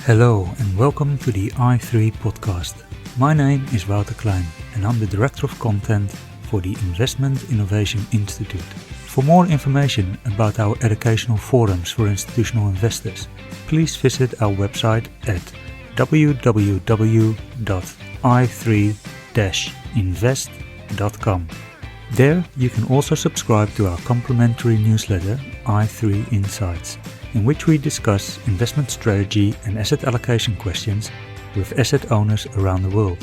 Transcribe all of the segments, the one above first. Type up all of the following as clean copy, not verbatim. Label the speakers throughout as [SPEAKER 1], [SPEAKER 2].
[SPEAKER 1] Hello and welcome to the i3 podcast. My name is Wouter Klijn and I'm the Director of Content for the Investment Innovation Institute. For more information about our educational forums for institutional investors, please visit our website at www.i3-invest.com. There you can also subscribe to our complimentary newsletter i3 Insights, in which we discuss investment strategy and asset allocation questions with asset owners around the world.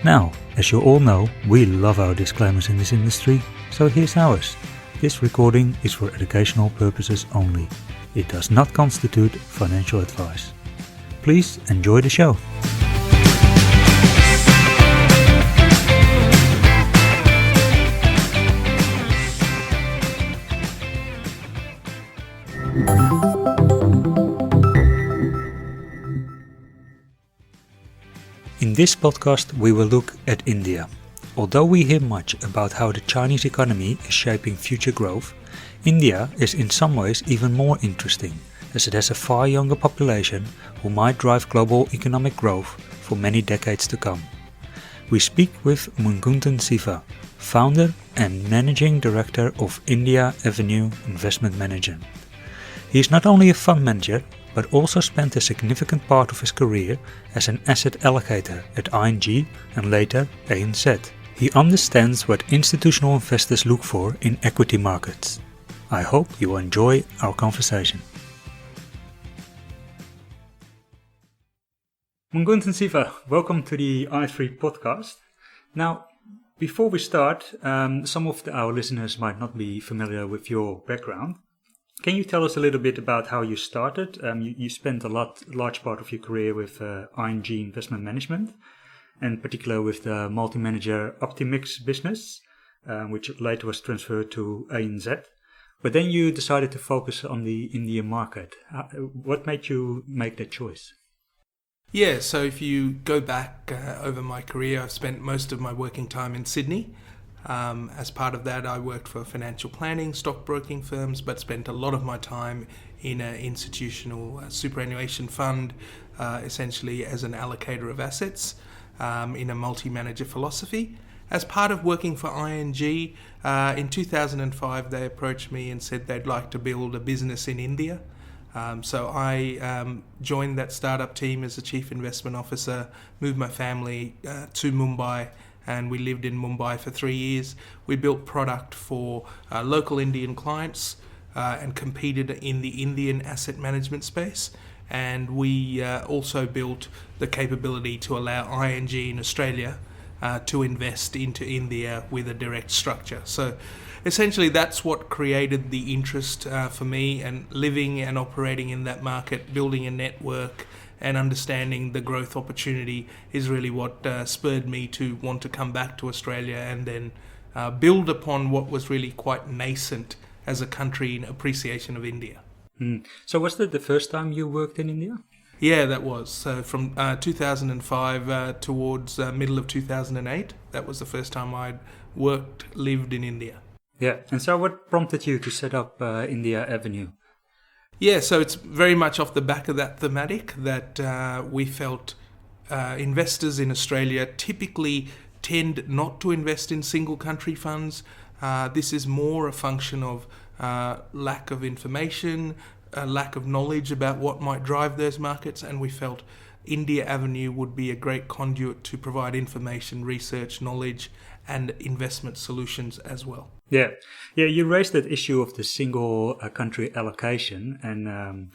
[SPEAKER 1] Now, as you all know, we love our disclaimers in this industry, so here's ours. This recording is for educational purposes only. It does not constitute financial advice. Please enjoy the show. In this podcast, we will look at India. Although we hear much about how the Chinese economy is shaping future growth, India is in some ways even more interesting, as it has a far younger population who might drive global economic growth for many decades to come. We speak with Mugunthan Siva, founder and managing director of India Avenue Investment Management. He is not only a fund manager, but also spent a significant part of his career as an asset allocator at ING and later ANZ. He understands what institutional investors look for in equity markets. I hope you will enjoy our conversation. Mugunthan Siva, welcome to the i3 podcast. Now, before we start, some of our listeners might not be familiar with your background. Can you tell us a little bit about how you started? You spent a large part of your career with ING Investment Management, and particularly with the multi-manager Optimix business, which later was transferred to ANZ. But then you decided to focus on the Indian market. What made you make that choice?
[SPEAKER 2] Yeah, so if you go back over my career, I've spent most of my working time in Sydney. As part of that, I worked for financial planning, stockbroking firms, but spent a lot of my time in an institutional superannuation fund, essentially as an allocator of assets in a multi-manager philosophy. As part of working for ING, in 2005, they approached me and said they'd like to build a business in India. So I joined that startup team as a chief investment officer, moved my family to Mumbai, and we lived in Mumbai for 3 years. We built product for local Indian clients and competed in the Indian asset management space. And we also built the capability to allow ING in Australia to invest into India with a direct structure. So essentially that's what created the interest for me, and living and operating in that market, building a network and understanding the growth opportunity is really what spurred me to want to come back to Australia and then build upon what was really quite nascent as a country in appreciation of India.
[SPEAKER 1] So was that the first time you worked in India?
[SPEAKER 2] Yeah, that was. So from 2005 towards middle of 2008, that was the first time I'd lived in India.
[SPEAKER 1] Yeah, and so what prompted you to set up India Avenue?
[SPEAKER 2] Yeah, so it's very much off the back of that thematic that we felt investors in Australia typically tend not to invest in single country funds. This is more a function of lack of information, lack of knowledge about what might drive those markets, and we felt India Avenue would be a great conduit to provide information, research, knowledge, and investment solutions as well.
[SPEAKER 1] Yeah, you raised that issue of the single country allocation, and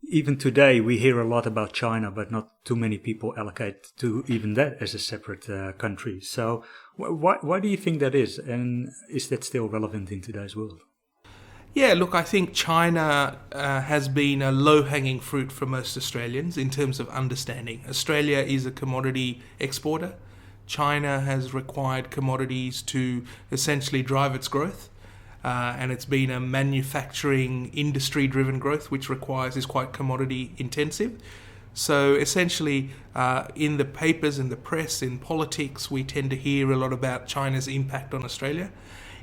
[SPEAKER 1] even today we hear a lot about China, but not too many people allocate to even that as a separate country. So why do you think that is, and is that still relevant in today's world?
[SPEAKER 2] Yeah, look, I think China has been a low-hanging fruit for most Australians in terms of understanding. Australia is a commodity exporter. China has required commodities to essentially drive its growth, and it's been a manufacturing industry-driven growth, which is quite commodity intensive. So essentially, in the papers, in the press, in politics, we tend to hear a lot about China's impact on Australia.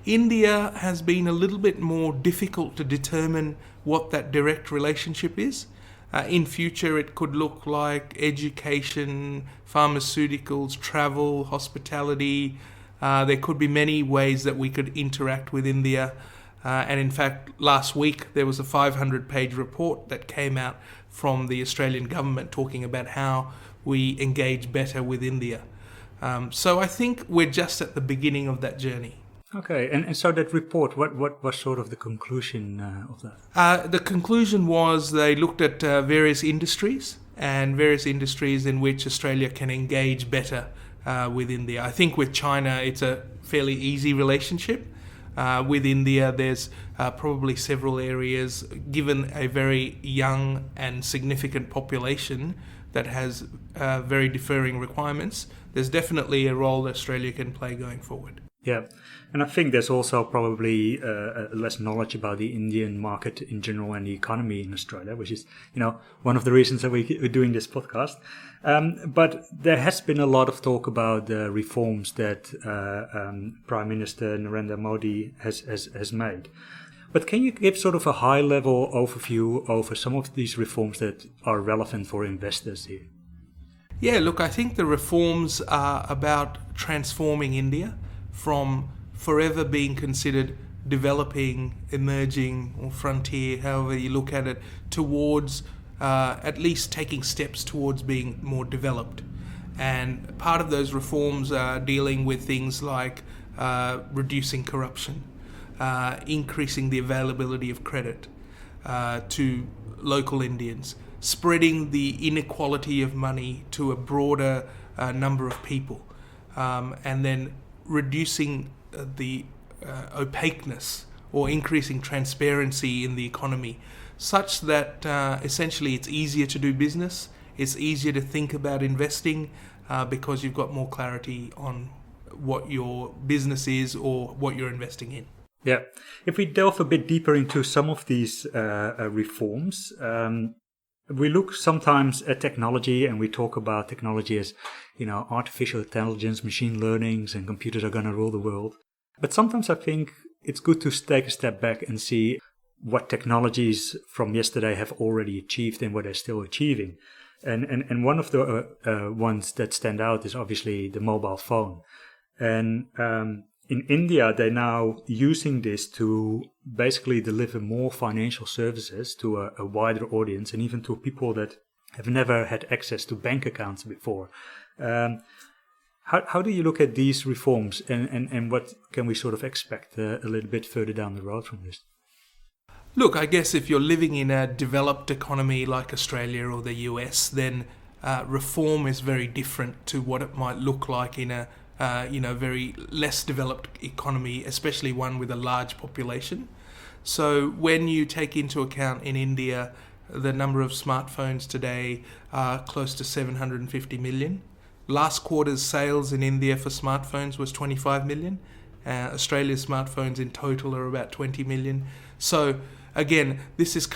[SPEAKER 2] India has been a little bit more difficult to determine what that direct relationship is. In future, it could look like education, pharmaceuticals, travel, hospitality. There could be many ways that we could interact with India. And in fact, last week there was a 500-page report that came out from the Australian government talking about how we engage better with India. So I think we're just at the beginning of that journey.
[SPEAKER 1] Okay, and so that report, what was sort of the conclusion of that?
[SPEAKER 2] The conclusion was they looked at various industries in which Australia can engage better with India. I think with China it's a fairly easy relationship. With India there's probably several areas, given a very young and significant population that has very differing requirements. There's definitely a role that Australia can play going forward.
[SPEAKER 1] Yeah, and I think there's also probably less knowledge about the Indian market in general and the economy in Australia, which is, one of the reasons that we're doing this podcast. But there has been a lot of talk about the reforms that Prime Minister Narendra Modi has made. But can you give sort of a high-level overview over some of these reforms that are relevant for investors here?
[SPEAKER 2] Yeah, look, I think the reforms are about transforming India from forever being considered developing, emerging, or frontier, however you look at it, towards at least taking steps towards being more developed. And part of those reforms are dealing with things like reducing corruption, increasing the availability of credit to local Indians, spreading the inequality of money to a broader number of people, and then reducing the opaqueness or increasing transparency in the economy, such that essentially it's easier to do business, it's easier to think about investing because you've got more clarity on what your business is or what you're investing in.
[SPEAKER 1] Yeah, if we delve a bit deeper into some of these reforms, we look sometimes at technology and we talk about technology as, artificial intelligence, machine learnings, and computers are going to rule the world. But sometimes I think it's good to take a step back and see what technologies from yesterday have already achieved and what they're still achieving. And one of the ones that stand out is obviously the mobile phone. And in India, they're now using this to basically deliver more financial services to a wider audience and even to people that have never had access to bank accounts before. How do you look at these reforms and what can we sort of expect a little bit further down the road from this?
[SPEAKER 2] Look, I guess if you're living in a developed economy like Australia or the US, then reform is very different to what it might look like in a very less developed economy, especially one with a large population. So when you take into account in India, the number of smartphones today are close to 750 million. Last quarter's sales in India for smartphones was 25 million. Australia's smartphones in total are about 20 million. So again, this is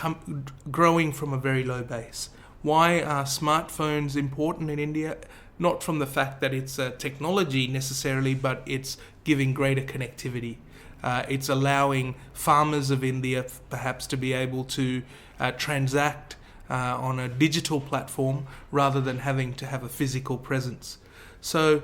[SPEAKER 2] growing from a very low base. Why are smartphones important in India? Not from the fact that it's a technology necessarily, but it's giving greater connectivity. It's allowing farmers of India perhaps to be able to transact on a digital platform rather than having to have a physical presence. So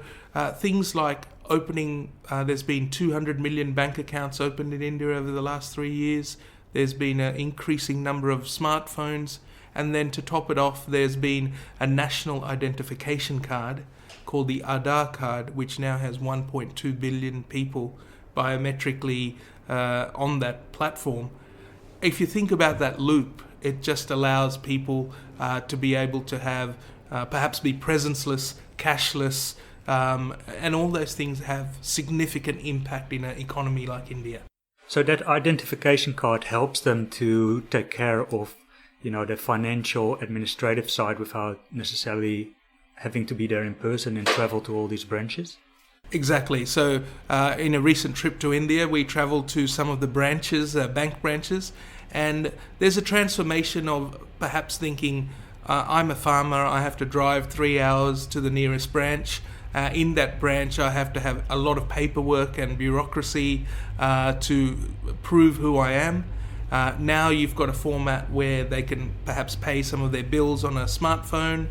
[SPEAKER 2] things like opening, there's been 200 million bank accounts opened in India over the last 3 years. There's been an increasing number of smartphones. And then to top it off, there's been a national identification card called the Aadhaar card, which now has 1.2 billion people biometrically on that platform. If you think about that loop, it just allows people to be able to have, perhaps be presenceless, cashless, and all those things have significant impact in an economy like India.
[SPEAKER 1] So that identification card helps them to take care of the financial administrative side without necessarily having to be there in person and travel to all these branches?
[SPEAKER 2] Exactly. So in a recent trip to India, we traveled to some of the branches, bank branches, and there's a transformation of perhaps thinking, I'm a farmer. I have to drive 3 hours to the nearest branch. In that branch, I have to have a lot of paperwork and bureaucracy to prove who I am. Now you've got a format where they can perhaps pay some of their bills on a smartphone.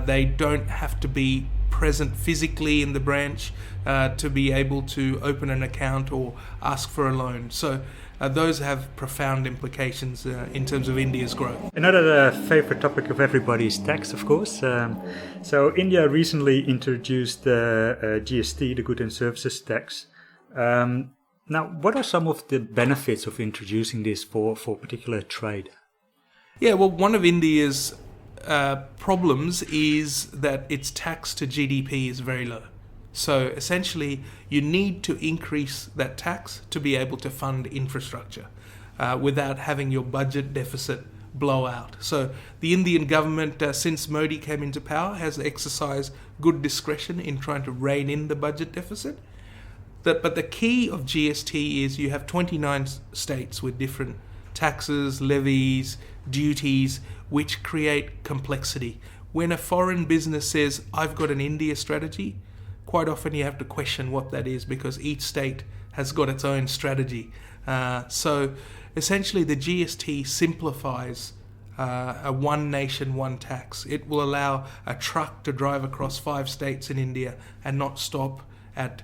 [SPEAKER 2] They don't have to be present physically in the branch to be able to open an account or ask for a loan. So those have profound implications in terms of India's growth.
[SPEAKER 1] Another favorite topic of everybody is tax, of course. So India recently introduced the GST, the Goods and Services Tax. Now, what are some of the benefits of introducing this for particular trade?
[SPEAKER 2] Yeah, well, one of India's problems is that its tax to GDP is very low. So essentially, you need to increase that tax to be able to fund infrastructure without having your budget deficit blow out. So the Indian government, since Modi came into power, has exercised good discretion in trying to rein in the budget deficit. But the key of GST is you have 29 states with different taxes, levies, duties, which create complexity. When a foreign business says, I've got an India strategy, quite often you have to question what that is because each state has got its own strategy. So essentially the GST simplifies a one nation, one tax. It will allow a truck to drive across 5 states in India and not stop at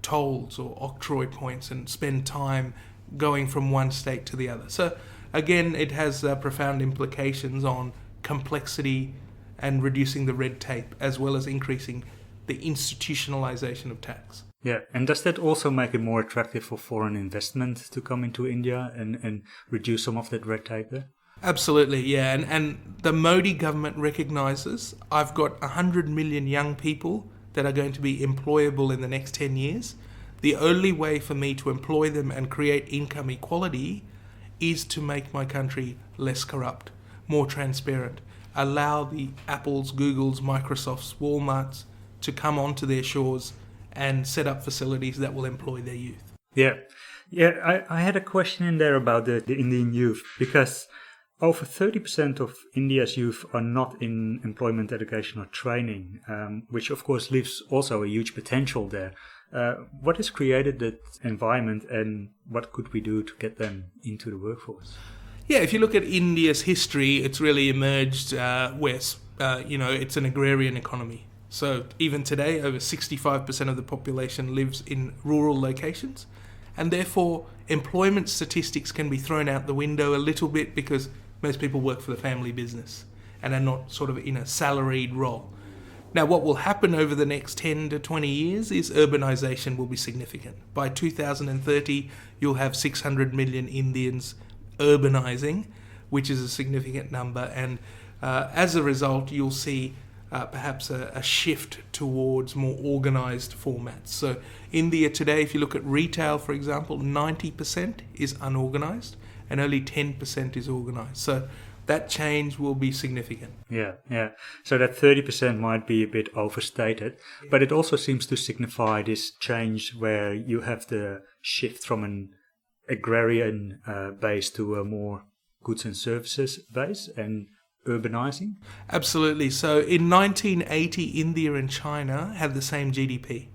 [SPEAKER 2] tolls or octroi points and spend time going from one state to the other. So again, it has profound implications on complexity and reducing the red tape, as well as increasing the institutionalization of tax.
[SPEAKER 1] Yeah, and does that also make it more attractive for foreign investment to come into India and reduce some of that red tape there?
[SPEAKER 2] Absolutely, yeah. And the Modi government recognizes I've got 100 million young people that are going to be employable in the next 10 years. The only way for me to employ them and create income equality is to make my country less corrupt, more transparent, allow the Apples, Googles, Microsofts, Walmarts to come onto their shores and set up facilities that will employ their youth.
[SPEAKER 1] Yeah. I had a question in there about the Indian youth, because over 30% of India's youth are not in employment, education or training, which of course leaves also a huge potential there. What has created that environment and what could we do to get them into the workforce?
[SPEAKER 2] Yeah, if you look at India's history, it's really emerged where, it's an agrarian economy. So even today, over 65% of the population lives in rural locations, and therefore employment statistics can be thrown out the window a little bit because most people work for the family business and are not sort of in a salaried role. Now, what will happen over the next 10 to 20 years is urbanisation will be significant. By 2030, you'll have 600 million Indians urbanising, which is a significant number, and as a result, you'll see perhaps a shift towards more organised formats. So India today, if you look at retail, for example, 90% is unorganised and only 10% is organised. So that change will be significant.
[SPEAKER 1] Yeah. So that 30% might be a bit overstated, but it also seems to signify this change where you have the shift from an agrarian base to a more goods and services base and urbanizing?
[SPEAKER 2] Absolutely. So in 1980, India and China had the same GDP.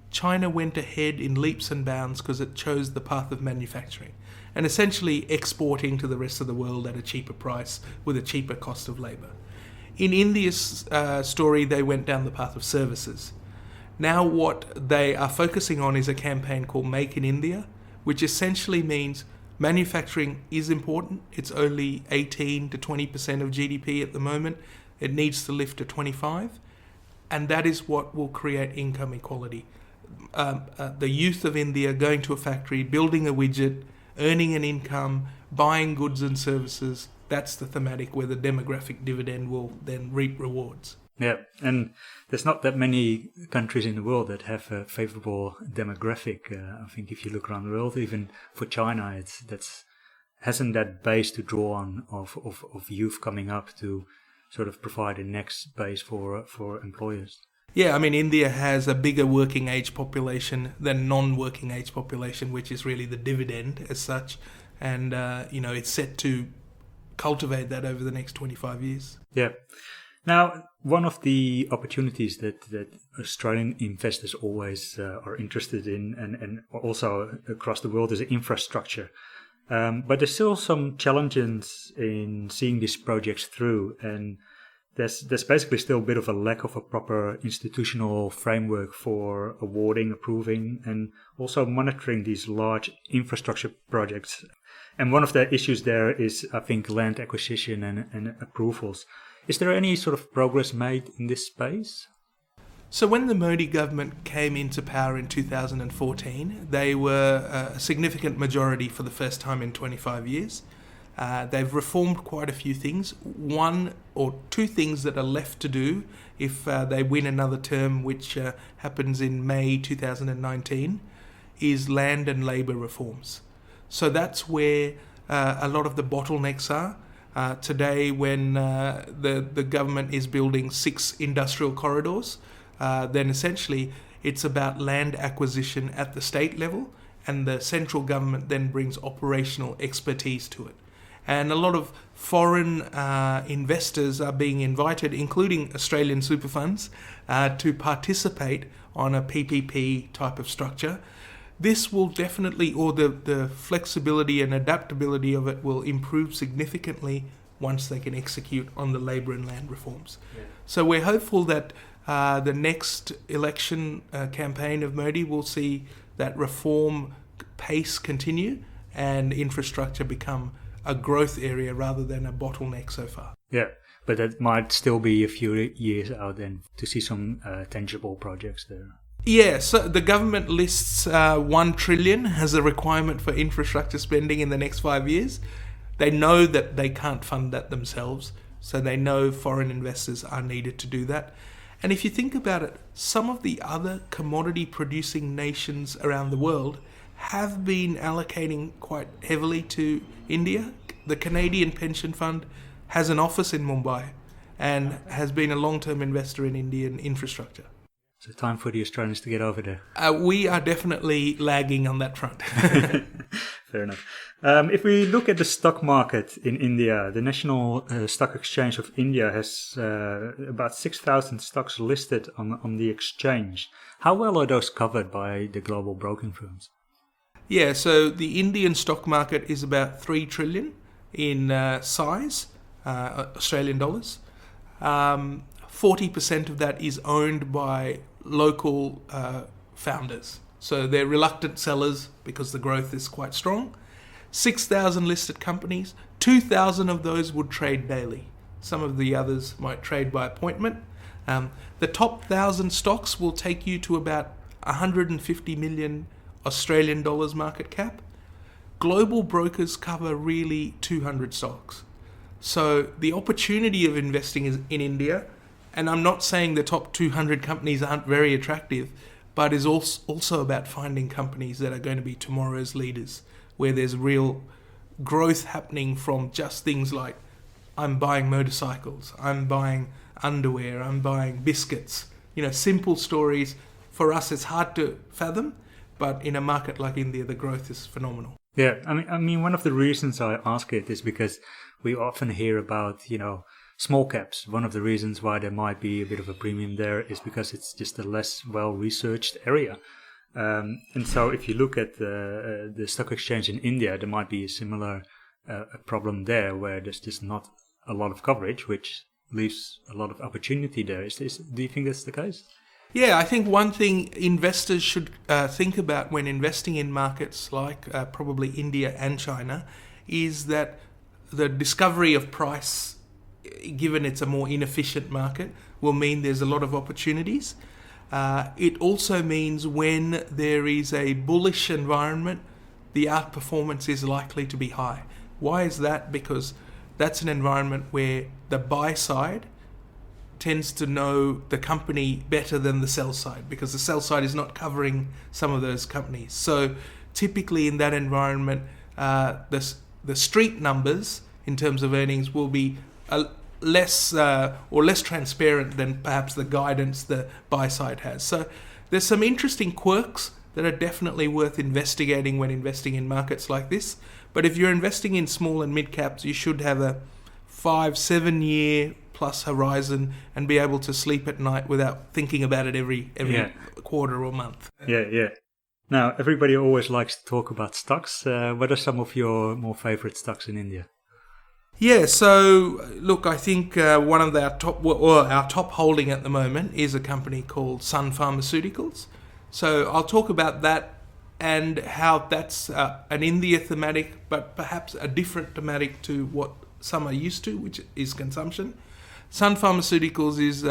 [SPEAKER 2] China went ahead in leaps and bounds because it chose the path of manufacturing and essentially exporting to the rest of the world at a cheaper price with a cheaper cost of labour. In India's story, they went down the path of services. Now what they are focusing on is a campaign called Make in India, which essentially means manufacturing is important. It's only 18 to 20% of GDP at the moment. It needs to lift to 25%, and that is what will create income equality. The youth of India going to a factory, building a widget, earning an income, buying goods and services, that's the thematic where the demographic dividend will then reap rewards.
[SPEAKER 1] Yeah, and there's not that many countries in the world that have a favorable demographic. I think if you look around the world, even for China, hasn't that base to draw on of youth coming up to sort of provide a next base for employers.
[SPEAKER 2] Yeah, I mean, India has a bigger working age population than non-working age population, which is really the dividend as such. And, it's set to cultivate that over the next 25 years.
[SPEAKER 1] Yeah. Now, one of the opportunities that Australian investors always are interested in, and also across the world, is infrastructure. But there's still some challenges in seeing these projects through, and there's basically still a bit of a lack of a proper institutional framework for awarding, approving, and also monitoring these large infrastructure projects. And one of the issues there is, I think, land acquisition and approvals. Is there any sort of progress made in this space?
[SPEAKER 2] So when the Modi government came into power in 2014, they were a significant majority for the first time in 25 years. They've reformed quite a few things. One or two things that are left to do if they win another term, which happens in May 2019, is land and labour reforms. So that's where a lot of the bottlenecks are. Today, when the government is building 6 industrial corridors, then essentially it's about land acquisition at the state level, and the central government then brings operational expertise to it. And a lot of foreign investors are being invited, including Australian super funds, to participate on a PPP type of structure. This will definitely, or the flexibility and adaptability of it will improve significantly once they can execute on the labour and land reforms. Yeah. So we're hopeful that the next election campaign of Modi will see that reform pace continue and infrastructure become a growth area rather than a bottleneck so far.
[SPEAKER 1] Yeah, but that might still be a few years out then to see some tangible projects there.
[SPEAKER 2] Yeah, so the government lists 1 trillion as a requirement for infrastructure spending in the next 5 years. They know that they can't fund that themselves, so they know foreign investors are needed to do that. And if you think about it, some of the other commodity-producing nations around the world have been allocating quite heavily to India. The Canadian Pension Fund has an office in Mumbai and has been a long-term investor in Indian infrastructure.
[SPEAKER 1] So time for the Australians to get over there.
[SPEAKER 2] We are definitely lagging on that front.
[SPEAKER 1] Fair enough. If we look at the stock market in India, the National Stock Exchange of India has about 6,000 stocks listed on the exchange. How well are those covered by the global broking firms?
[SPEAKER 2] Yeah, so the Indian stock market is about 3 trillion in size, Australian dollars. 40% of that is owned by local founders. So they're reluctant sellers because the growth is quite strong. 6,000 listed companies, 2,000 of those would trade daily. Some of the others might trade by appointment. The top 1,000 stocks will take you to about 150 million Australian dollars market cap. Global brokers cover really 200 stocks. So the opportunity of investing is in India, and I'm not saying the top 200 companies aren't very attractive, but is also about finding companies that are going to be tomorrow's leaders, where there's real growth happening from just things like, I'm buying motorcycles, I'm buying underwear, I'm buying biscuits. Simple stories. For us, it's hard to fathom, but in a market like India, the growth is phenomenal.
[SPEAKER 1] Yeah, I mean, one of the reasons I ask it is because we often hear about, small caps. One of the reasons why there might be a bit of a premium there is because it's just a less well-researched area. And so if you look at the stock exchange in India, there might be a similar problem there where there's just not a lot of coverage, which leaves a lot of opportunity there. Do you think that's the case?
[SPEAKER 2] Yeah, I think one thing investors should think about when investing in markets like probably India and China is that the discovery of price, given it's a more inefficient market, will mean there's a lot of opportunities. It also means when there is a bullish environment, the outperformance is likely to be high. Why is that? Because that's an environment where the buy side tends to know the company better than the sell side, because the sell side is not covering some of those companies. So typically in that environment, the street numbers in terms of earnings will be less transparent than perhaps the guidance the buy side has. So there's some interesting quirks that are definitely worth investigating when investing in markets like this. But if you're investing in small and mid caps, you should have a 5-7 year plus horizon and be able to sleep at night without thinking about it every quarter or month.
[SPEAKER 1] Yeah. Now, everybody always likes to talk about stocks. What are some of your more favorite stocks in India?
[SPEAKER 2] Yeah, so look, I think one of our top holding at the moment is a company called Sun Pharmaceuticals. So I'll talk about that and how that's an India thematic, but perhaps a different thematic to what some are used to, which is consumption. Sun Pharmaceuticals is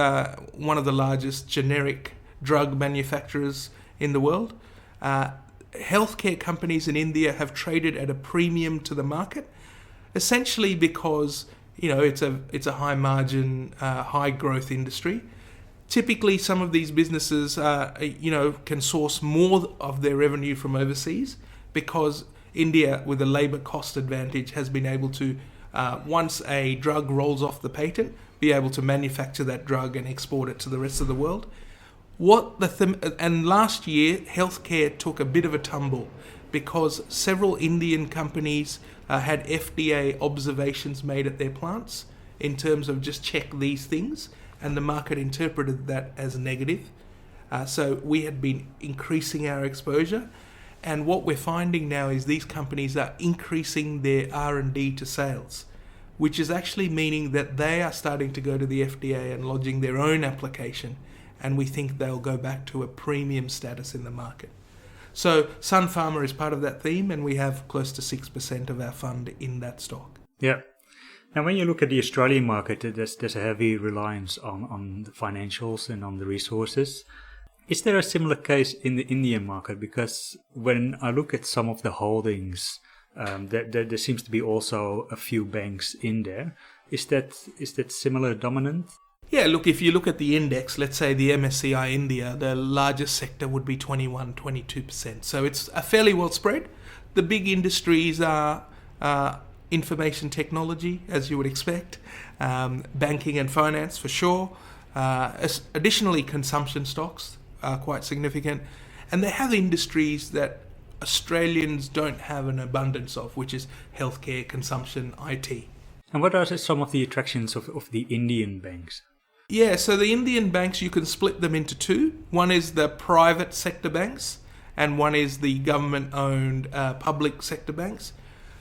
[SPEAKER 2] one of the largest generic drug manufacturers in the world. Healthcare companies in India have traded at a premium to the market, essentially because it's a high margin, high growth industry. Typically, some of these businesses can source more of their revenue from overseas because India, with a labour cost advantage, has been able to, once a drug rolls off the patent, be able to manufacture that drug and export it to the rest of the world. And last year, healthcare took a bit of a tumble because several Indian companies had FDA observations made at their plants in terms of just check these things, and the market interpreted that as negative. So we had been increasing our exposure, and what we're finding now is these companies are increasing their R&D to sales, which is actually meaning that they are starting to go to the FDA and lodging their own application, and we think they'll go back to a premium status in the market. So Sun Pharma is part of that theme, and we have close to 6% of our fund in that stock.
[SPEAKER 1] Yeah. Now, when you look at the Australian market, there's a heavy reliance on the financials and on the resources. Is there a similar case in the Indian market? Because when I look at some of the holdings, there seems to be also a few banks in there. Is that similar dominant?
[SPEAKER 2] Yeah, look, if you look at the index, let's say the MSCI India, the largest sector would be 21-22%. So it's a fairly well spread. The big industries are information technology, as you would expect, banking and finance for sure. Additionally, consumption stocks are quite significant. And they have industries that Australians don't have an abundance of, which is healthcare, consumption, IT.
[SPEAKER 1] And what are some of the attractions of the Indian banks?
[SPEAKER 2] Yeah, so the Indian banks, you can split them into two. One is the private sector banks, and one is the government-owned public sector banks.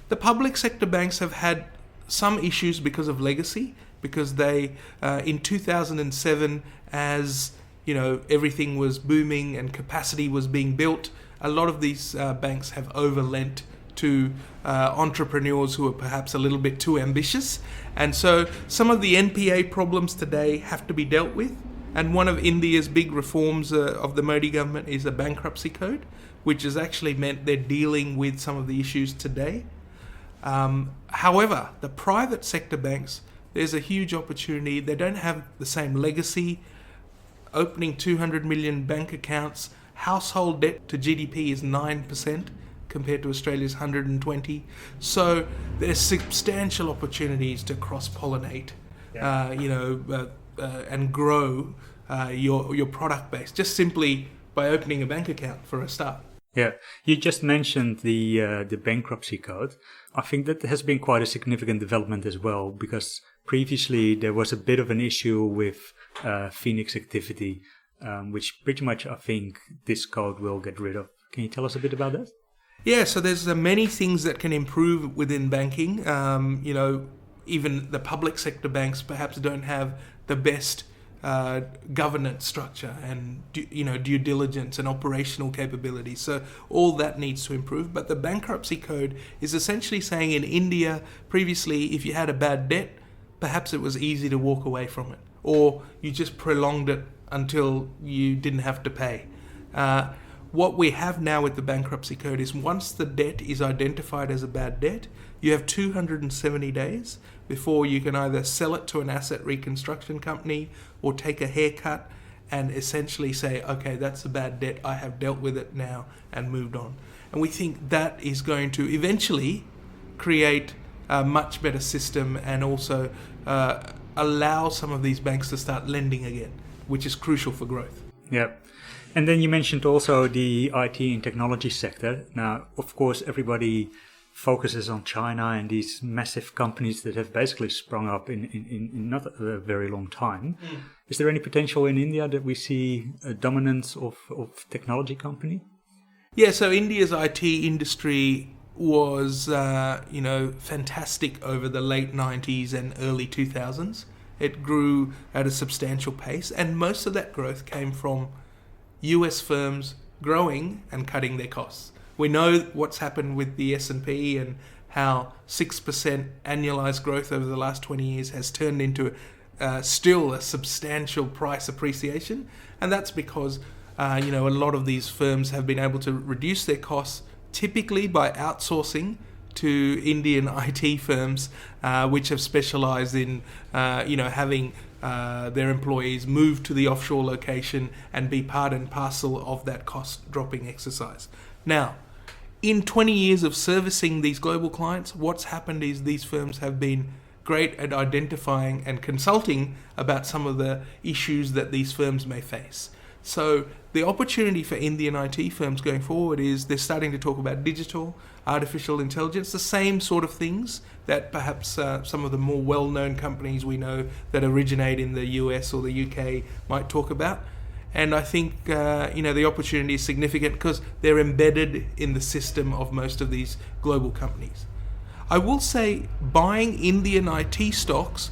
[SPEAKER 2] The public sector banks have had some issues because of legacy, because they, in 2007, as everything was booming and capacity was being built, a lot of these banks have overlent to entrepreneurs who are perhaps a little bit too ambitious. And so some of the NPA problems today have to be dealt with. And one of India's big reforms of the Modi government is a bankruptcy code, which has actually meant they're dealing with some of the issues today. However, the private sector banks, there's a huge opportunity. They don't have the same legacy. Opening 200 million bank accounts, household debt to GDP is 9%. Compared to Australia's 120. So there's substantial opportunities to cross-pollinate, and grow your product base, just simply by opening a bank account for a start.
[SPEAKER 1] Yeah, you just mentioned the bankruptcy code. I think that has been quite a significant development as well, because previously there was a bit of an issue with Phoenix activity, which pretty much I think this code will get rid of. Can you tell us a bit about that?
[SPEAKER 2] Yeah, so there's many things that can improve within banking. Even the public sector banks perhaps don't have the best governance structure and due diligence and operational capability. So all that needs to improve. But the bankruptcy code is essentially saying in India, previously, if you had a bad debt, perhaps it was easy to walk away from it, or you just prolonged it until you didn't have to pay. What we have now with the bankruptcy code is once the debt is identified as a bad debt, you have 270 days before you can either sell it to an asset reconstruction company or take a haircut and essentially say, okay, that's a bad debt, I have dealt with it now and moved on. And we think that is going to eventually create a much better system and also allow some of these banks to start lending again, which is crucial for growth.
[SPEAKER 1] Yeah. And then you mentioned also the IT and technology sector. Now, of course, everybody focuses on China and these massive companies that have basically sprung up in not a very long time. Is there any potential in India that we see a dominance of technology company?
[SPEAKER 2] Yeah, so India's IT industry was, fantastic over the late 90s and early 2000s. It grew at a substantial pace, and most of that growth came from US firms growing and cutting their costs. We know what's happened with the S&P and how 6% annualized growth over the last 20 years has turned into still a substantial price appreciation. And that's because, a lot of these firms have been able to reduce their costs typically by outsourcing to Indian IT firms, which have specialized in, having their employees move to the offshore location and be part and parcel of that cost-dropping exercise. Now, in 20 years of servicing these global clients, what's happened is these firms have been great at identifying and consulting about some of the issues that these firms may face. So the opportunity for Indian IT firms going forward is they're starting to talk about digital, artificial intelligence, the same sort of things that perhaps some of the more well-known companies we know that originate in the US or the UK might talk about. And I think, the opportunity is significant because they're embedded in the system of most of these global companies. I will say buying Indian IT stocks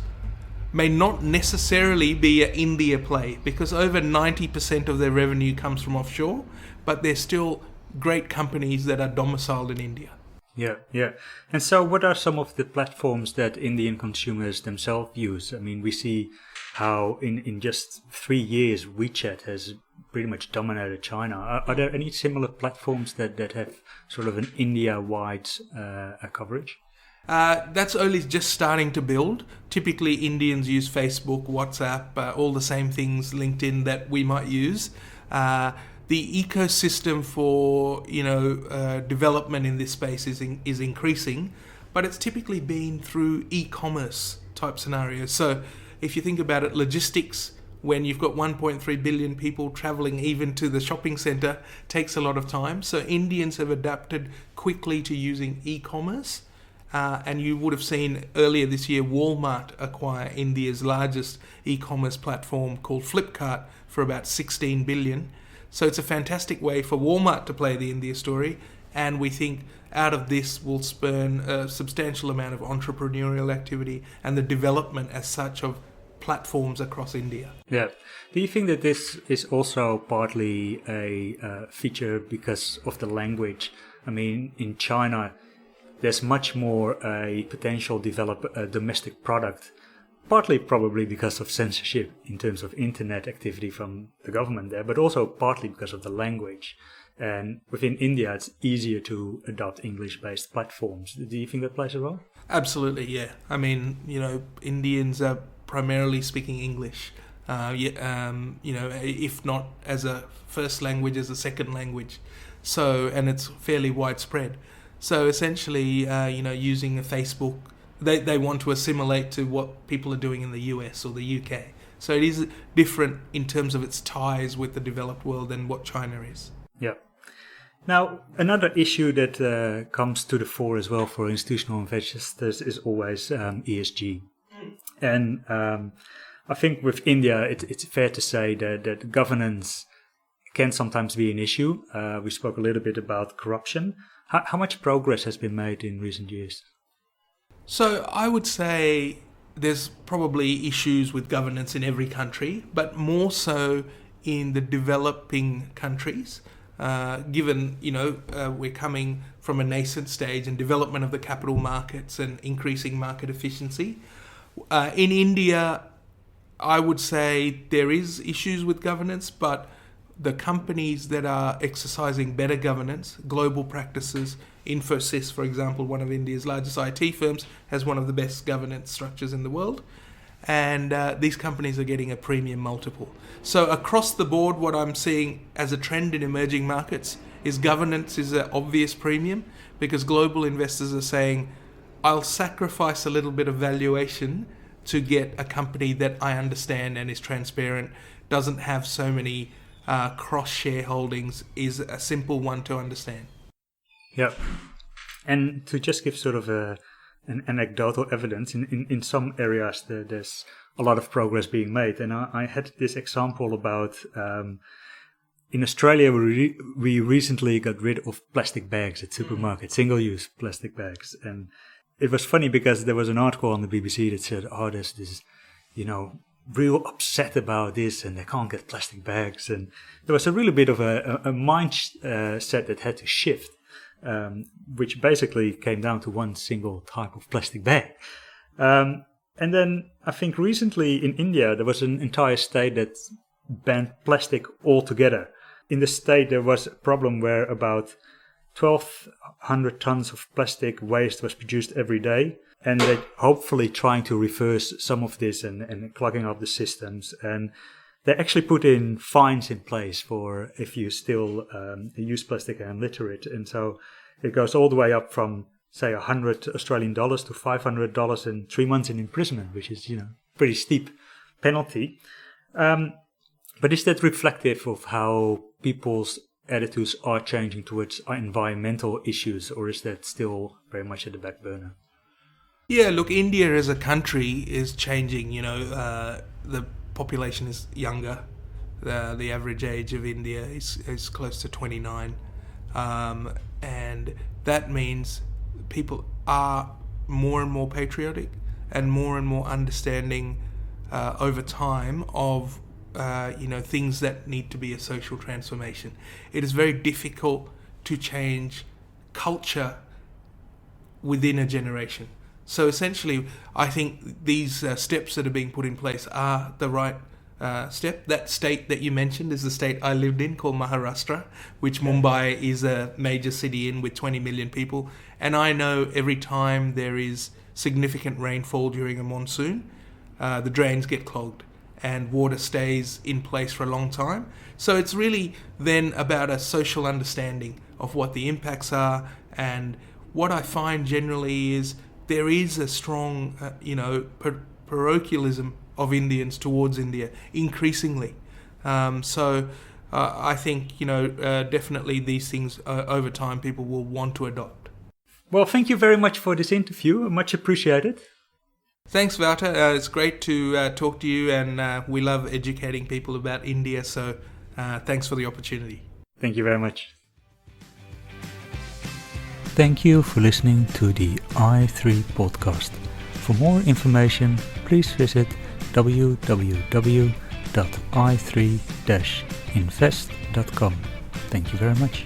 [SPEAKER 2] may not necessarily be an India play because over 90% of their revenue comes from offshore, but they're still great companies that are domiciled in India.
[SPEAKER 1] Yeah. And so what are some of the platforms that Indian consumers themselves use? I mean, we see how in just 3 years, WeChat has pretty much dominated China. Are there any similar platforms that have sort of an India-wide coverage?
[SPEAKER 2] That's only just starting to build. Typically, Indians use Facebook, WhatsApp, all the same things, LinkedIn that we might use. The ecosystem for development in this space is increasing, but it's typically been through e-commerce type scenarios. So if you think about it, logistics, when you've got 1.3 billion people traveling even to the shopping center, takes a lot of time. So Indians have adapted quickly to using e-commerce. And you would have seen earlier this year Walmart acquire India's largest e-commerce platform called Flipkart for about 16 billion. So it's a fantastic way for Walmart to play the India story, and we think out of this will spurn a substantial amount of entrepreneurial activity and the development as such of platforms across India.
[SPEAKER 1] Yeah. Do you think that this is also partly a feature because of the language? I mean, in China, there's much more a potential develop a domestic product, partly probably because of censorship in terms of internet activity from the government there, but also partly because of the language. And within India, it's easier to adopt English-based platforms. Do you think that plays a role?
[SPEAKER 2] Absolutely, yeah. I mean, Indians are primarily speaking English, if not as a first language, as a second language. So, and it's fairly widespread. So essentially, using a Facebook, they want to assimilate to what people are doing in the US or the UK. So it is different in terms of its ties with the developed world than what China is.
[SPEAKER 1] Yeah. Now, another issue that comes to the fore as well for institutional investors is always ESG. And I think with India, it's fair to say that governance can sometimes be an issue. We spoke a little bit about corruption. How much progress has been made in recent years?
[SPEAKER 2] So I would say there's probably issues with governance in every country, but more so in the developing countries, given, we're coming from a nascent stage in development of the capital markets and increasing market efficiency. In India, I would say there is issues with governance, but the companies that are exercising better governance, global practices, Infosys, for example, one of India's largest IT firms, has one of the best governance structures in the world. And these companies are getting a premium multiple. So across the board, what I'm seeing as a trend in emerging markets is governance is an obvious premium because global investors are saying, I'll sacrifice a little bit of valuation to get a company that I understand and is transparent, doesn't have so many cross shareholdings, is a simple one to understand.
[SPEAKER 1] Yeah. And to just give sort of an anecdotal evidence, in some areas there's a lot of progress being made. And I had this example about in Australia we recently got rid of plastic bags at supermarkets, single-use plastic bags. And it was funny because there was an article on the BBC that said, there's this, real upset about this and they can't get plastic bags. And there was a really bit of a mindset that had to shift, which basically came down to one single type of plastic bag. And then I think recently in India, there was an entire state that banned plastic altogether. In the state, there was a problem where about 1,200 tons of plastic waste was produced every day. And they're hopefully trying to reverse some of this and clogging up the systems. And they actually put in fines in place for if you still use plastic and litter it. And so it goes all the way up from, say, $100 Australian to $500 and 3 months in imprisonment, which is, pretty steep penalty. But is that reflective of how people's attitudes are changing towards environmental issues, or is that still very much at the back burner?
[SPEAKER 2] Yeah, look, India as a country is changing. The population is younger. The average age of India is close to 29. And that means people are more and more patriotic and more understanding over time of things that need to be a social transformation. It is very difficult to change culture within a generation. So essentially, I think these steps that are being put in place are the right step. That state that you mentioned is the state I lived in, called Maharashtra, which Mumbai is a major city in with 20 million people. And I know every time there is significant rainfall during a monsoon, the drains get clogged and water stays in place for a long time. So it's really then about a social understanding of what the impacts are. And what I find generally is there is a strong, parochialism of Indians towards India, increasingly. So I think, definitely these things over time people will want to adopt.
[SPEAKER 1] Well, thank you very much for this interview. Much appreciated.
[SPEAKER 2] Thanks, Wouter. It's great to talk to you, and we love educating people about India. So thanks for the opportunity.
[SPEAKER 1] Thank you very much.
[SPEAKER 3] Thank you for listening to the i3 podcast. For more information, please visit www.i3-invest.com. Thank you very much.